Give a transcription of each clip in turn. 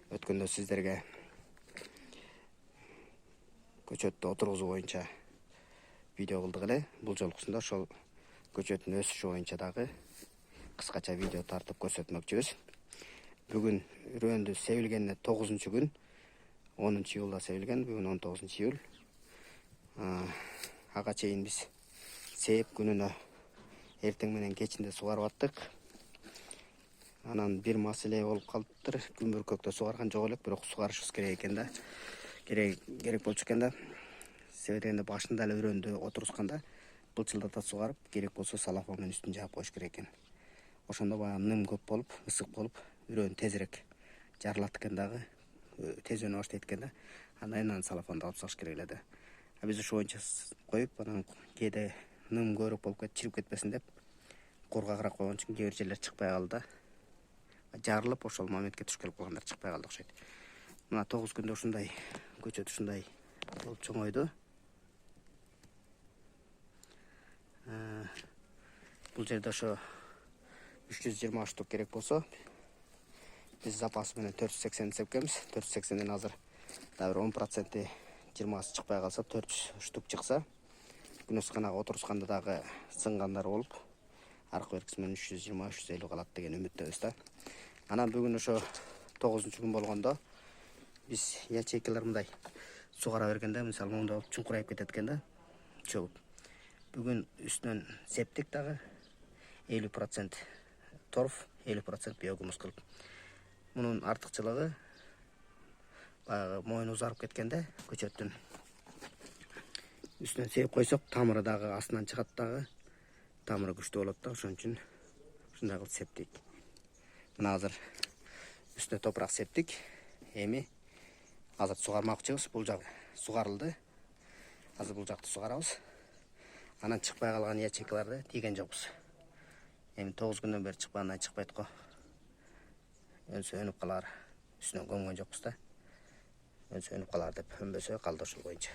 өткөндө сиздерге көчөттү отургузуу боюнча видео кылдык эле. Бул жолкусунда ошол көчөттүн өсүшү боюнча дагы кыскача видео тартып көрсөтмөкчүбүз. Бүгүн үрөндү себилгенине 9-күн, 10-июлда себилген, бүгүн 19-июль. Ага чейин биз сээп күнүнө эртең менен кечинде сугарып аттык. Анан бир маселе болуп калыптыр. Күнбүркөктө сугарган жок элек, бирок сугарышыбыз керек экен да. Керек болчу экен да. Себеп дегенде башында эле үрөндү отургузганда былчылдата сугарып, керек болсо салафон менен үстүн жаап коюш керек экен. Ошондо баягы ным көп болуп, ысык болуп, үрөн тезирээк жарылат экен дагы, тез өнө баштайт экен да. Анан салафонду алып салыш керек эле да. Биз ошо боюнча коюп, анан кээде ным көбүрөөк болуп чирип кетпесин деп кургагыраак койгон үчүн кээ бир жерлер чыкпай калды да. Жарылып, ошол моментке туш келип калгандар чыкпай калды окшойт. Мына 9 күндө ушундай көчөт ушундай болуп чоңойду. Бул жерде ошо 320 штук керек болсо, биз запас менен 480 сепкенбиз. 480ден азыр дагы бир 10% 20 чыкпай калса, 4 штук чыкса, күнөсканага отургузганда дагы сынгандар болуп, аркы беркиси менен 320-350 калат деген үмүттөбүз да. Анан бүгүн ошо 9-күн болгондо биз ячейкалар мындай сугара бергенде, мисалы моундай болуп чуңкурайып кетет экен да, чөгүп. Бүгүн үстүнөн септик дагы 50% торф, 50% биогумус кылып. Мунун артыкчылыгы баягы моюну узарып кеткенде көчөттүн үстүнөн сээп койсок, тамыры дагы астынан чыгат дагы, тамыры күчтүү болот да, ошон үчүн ушундай кылып септик. Мына азыр үстүнө топурак септик. Эми азыр сугармакчыбыз. Бул жак сугарылды. Азыр бул жакты сугарабыз. Анан чыкпай калган ячейкаларды тийген жокпуз. Эми 9 күндөн бери чыкпагандан чыкпайт го. Өнсө өнүп калар. Үстүнөн көмгөн жокпуз да. Өнсө өнүп калар деп өнбөсө калды ошол боюнча.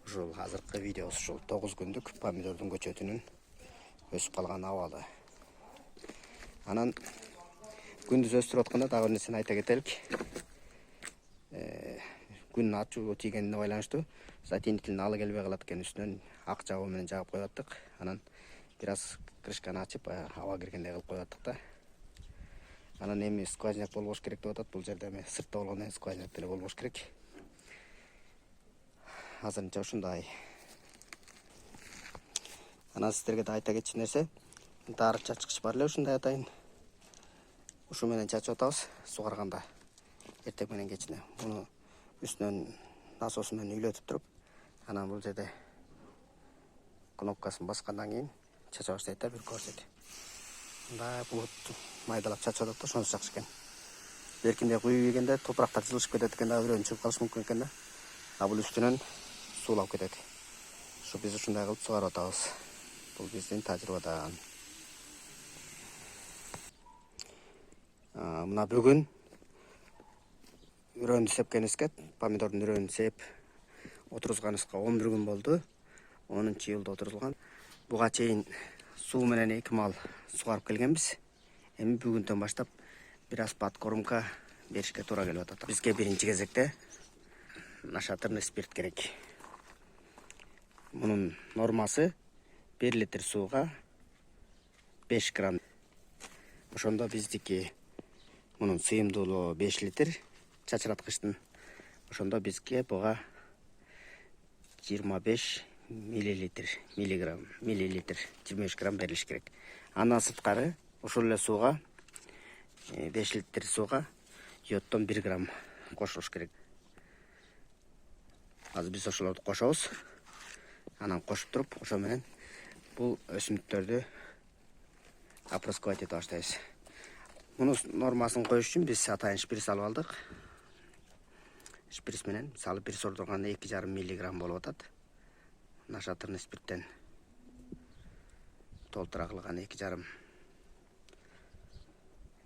Ушул азыркы видеобуз ушул 9 күндүк помидордун көчөтүнүн өсүп калган абалы. Анан күндүз өстүрүп атканда дагы бир нерсени айта кетелик. Күн ачуу тийгенине байланыштуу затенителин алы келбей калат экен, үстүнөн ак жабуу менен жаап коюп аттык. Анан бир аз крышканы ачып, аба киргендей кылып коюп аттык да. Анан эми скважинак болбош керек деп атат. Бул жерде эми сыртта болгондон скважинак деле болбош керек. Азырынча ушундай. Анан сиздерге да айта кетчү нерсе, дары чачкыч бар эле ушундай атайын. Ушу менен чачып атабыз сугарганда. Эртең менен кечине. Муну үстүнөн насос менен үйлөтүп туруп, анан бул жерде кнопкасын баскандан кийин чача баштайт да, бир көрсөт. Мындай булут майдалап чачып атат да, ошонусу жакшы экен. Беркинде куюп ийгенде топурактар жылышып кетет экен да, үрөн чыгып калышы мүмкүн экен да. А бул үстүнөн суулап кетет. Ошо биз ушундай кылып сугарып атабыз. Бул биздин тажрыйбадан. Мына бүгүн үрөндү сепкенибизге, помидордун үрөнүн сеп отургузганыбызга 11 күн болду. 10-июлда отургузулган. Буга чейин суу менен 2 мал сугарып келгенбиз. Эми бүгүндөн баштап бир аз подкормка беришке туура келип атат. Бизге биринчи кезекте нашатырный спирт керек. Мунун нормасы 1 литр сууга 5 грамм. Ошондо биздики мунун сыйымдуулугу 5 литр чачыраткычтын. Ошондо бизге буга 25 миллилитр 25 грамм берилиш керек. Андан сырткары ушул эле сууга 5 литр сууга йоддон 1 грамм кошулуш керек. Азыр биз ошолорду кошобуз. Анан кошуп туруп, ошо менен бул өсүмдүктөрдү опрысковать эте баштайбыз. Муну нормасын коюш үчүн биз атайын шприц алып алдык. Шприц менен мисалы бир сордурганда 2,5 миллиграмм болуп атат. Нашатырный спирттен толтура кылган 2,5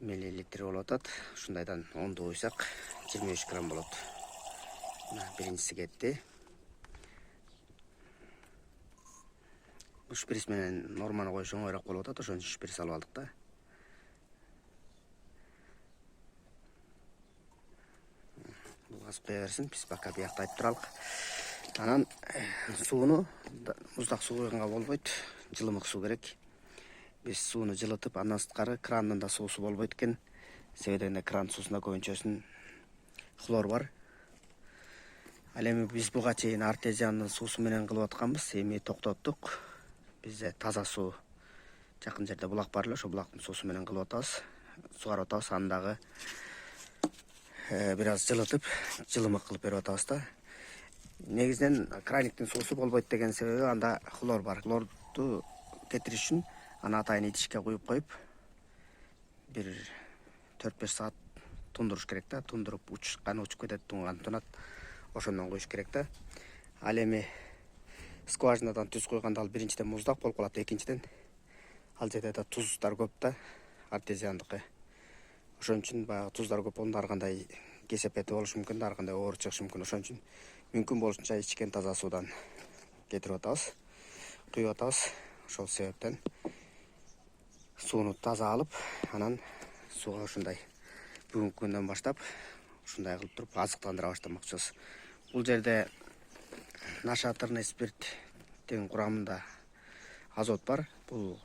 миллилитр болуп атат. Ушундайдан 10ду куйсак 23 грамм болот. Мына биринчиси кетти. Шприц менен норманы коюш оңойрак болуп атат, ошон үчүн шприц алып алдык да. ағызып қоя берсін. Біз бака бияқта айтып тұралық. Анан сууну муздак суу куйганга болбойт, жылымык суу керек. Биз сууну жылытып, андан сырткары крандын да суусу болбойт экен. Себеби дегенде кран суусунда көбүнчөсүн хлор бар. Ал эми биз буга чейин артезиандын суусу менен кылып атканбыз. Эми токтоттук. Бизде таза суу жакын жерде булак бар эле, ошо булактын суусу менен кылып атабыз. Сугарып атабыз. Аны дагы бир аз жылытып, жылымык кылып берип атабыз да. Негизинен краниктин суусу болбойт деген себеби анда хлор бар. Хлорду кетириш үчүн аны атайын идишке куюп коюп, бир 4-5 саат тундуруш керек да. Тундуруп учкан учуп кетет, тунган тунат. Ошондон коюш керек да. Ал эми скважинадан түз куйганда ал биринчиден муздак болуп калат, экинчиден ал жерде да туздар көп да, артезиандыкы. Ошон үчүн баягы туздар көп болгондо ар кандай кесепети болушу мүмкүн да, ар кандай оор чыгышы мүмкүн. Ошон үчүн мүмкүн болушунча ичкен таза суудан кетирип атабыз, куюп атабыз. Ошол себептен сууну таза алып, анан сууга ушундай бүгүнкү күндөн баштап ушундай кылып туруп азыктандыра баштамакчыбыз. Бул жерде нашатырный спирттин курамында азот бар. Бул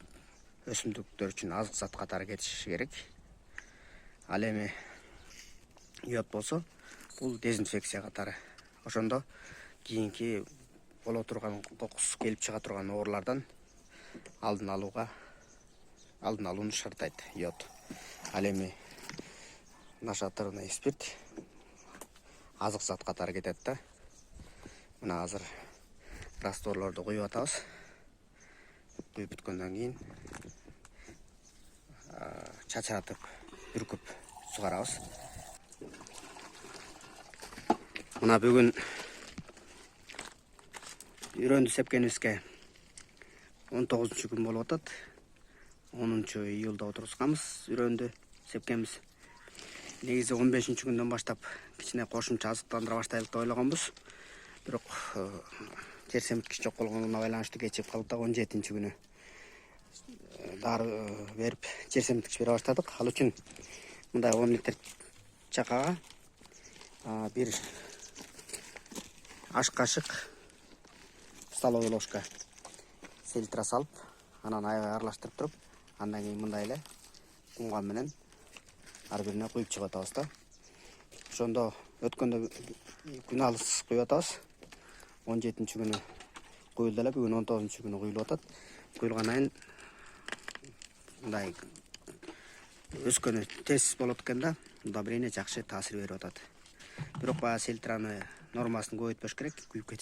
өсүмдүктөр үчүн азык зат катары кетиши керек. Ал эми йод болсо, бул дезинфекция катары. Ошондо кийинки боло турган кокусу келип чыга турган оорулардан алдын алууну шарттайт йод. Ал эми нашатырный спирт азык зат катары кетет да. Мына азыр растворлорду куюп атабыз. Куюп бүткөндөн кийин чачыратып бүркүп сугарабыз. Мына бүгүн үйрөндү сепкенибизге 19-күн болуп атат. 10-июлда отурусканбыз, үйрөндү сепкенбиз. Негизи 15-күндөн баштап кичине кошумча азыктандыра баштайлык деп ойлогонбуз. Бирок жер семирткич жок болгонуна байланыштуу кечигип калды да 17-күнү дары берип жер семирткич бере баштадык. Ал үчүн мындай 10 литр чакага бир аш кашык столовый ложка селитра салып, анан аябай аралаштырып туруп, андан кийин мындай эле кумган менен ар бирине куюп чыгып атабыз да. Ошондо өткөндө күн алыс куюп атабыз. 17-күнү куюлду эле, бүгүн 19-күнү куюлуп атат. Куюлгандан кийин мындай өскөнү тез болот экен да. Удобрение жакшы таасир берип атат. Бирок баягы селитраны нормасын көбөйтпөш керек, күйүп